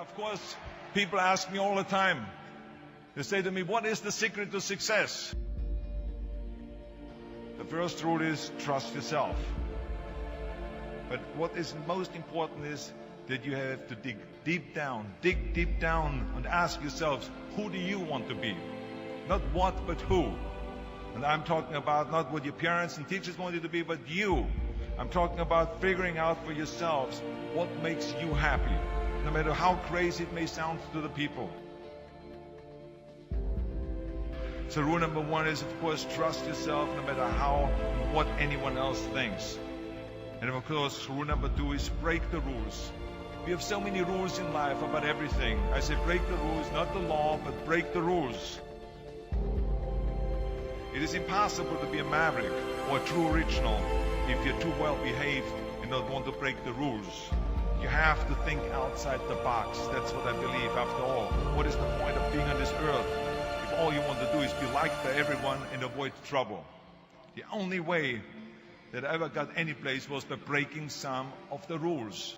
Of course, people ask me all the time. They say to me, what is the secret to success? The first rule is trust yourself. But what is most important is that you have to dig deep down and ask yourselves, who do you want to be? Not what, but who. And I'm talking about not what your parents and teachers want you to be, but you. I'm talking about figuring out for yourselves what makes you happy, no matter how crazy it may sound to the people. So rule number one is, of course, trust yourself no matter what anyone else thinks. And of course, rule number two is break the rules. We have so many rules in life about everything. I say break the rules, not the law, but break the rules. It is impossible to be a maverick or a true original if you're too well behaved and don't want to break the rules. You have to think outside the box. That's what I believe. After all, what is the point of being on this earth if all you want to do is be liked by everyone and avoid trouble? The only way that I ever got any place was by breaking some of the rules.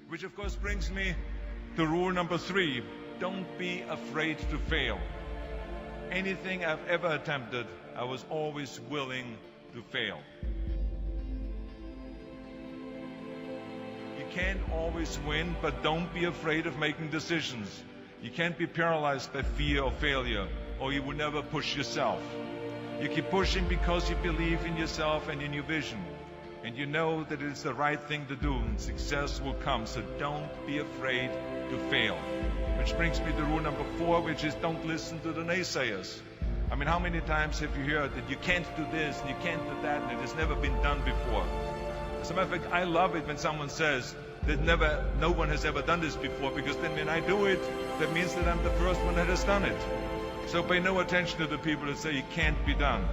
Which of course brings me to rule number three. Don't be afraid to fail. Anything I've ever attempted, I was always willing to fail. You can't always win, but don't be afraid of making decisions. You can't be paralyzed by fear of failure, or you will never push yourself. You keep pushing because you believe in yourself and in your vision. And you know that it's the right thing to do, and success will come. So don't be afraid to fail. Which brings me to rule number four, which is don't listen to the naysayers. I mean, how many times have you heard that you can't do this and you can't do that and it has never been done before? As a matter of fact, I love it when someone says that no one has ever done this before, because then when I do it, that means that I'm the first one that has done it. So pay no attention to the people that say it can't be done.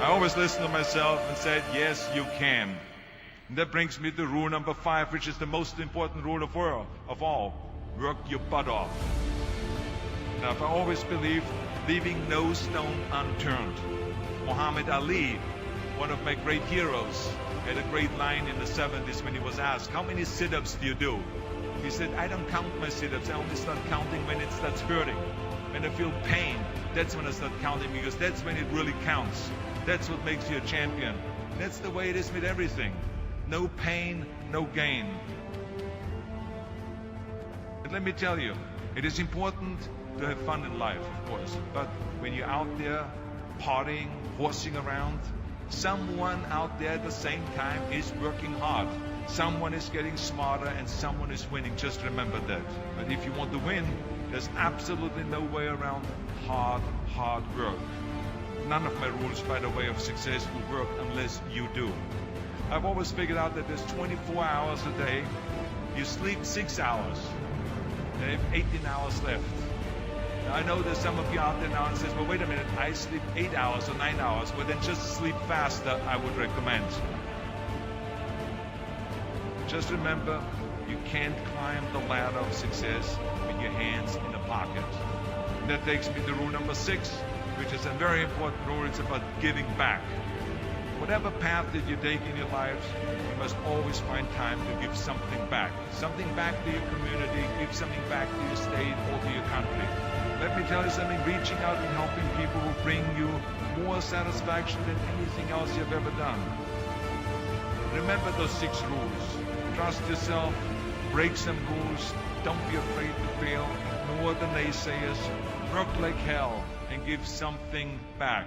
I always listen to myself and said, yes, you can. And that brings me to rule number five, which is the most important rule of all. Work your butt off. Now, I've always believed leaving no stone unturned. Muhammad Ali, one of my great heroes, had a great line in the 70s when he was asked, how many sit-ups do you do? He said, I don't count my sit-ups. I only start counting when it starts hurting. When I feel pain, that's when I start counting, because that's when it really counts. That's what makes you a champion. That's the way it is with everything. No pain, no gain. But let me tell you, it is important to have fun in life, of course. But when you're out there partying, horsing around, someone out there at the same time is working hard. Someone is getting smarter and someone is winning. Just remember that. But if you want to win, there's absolutely no way around hard work. None of my rules, by the way, of success will work unless you do. I've always figured out that there's 24 hours a day. You sleep 6 hours. You have 18 hours left. Now, I know there's some of you out there now and says, well, wait a minute, I sleep 8 hours or 9 hours. Well, then just sleep faster, I would recommend. Just remember, you can't climb the ladder of success with your hands in the pocket. And that takes me to rule number 6, which is a very important rule. It's about giving back. Whatever path that you take in your lives, you must always find time to give something back. Something back to your community, give something back to your state or to your country. Let me tell you something, reaching out and helping people will bring you more satisfaction than anything else you've ever done. Remember those 6 rules. Trust yourself, break some rules, don't be afraid to fail, ignore the naysayers, work like hell, and give something back.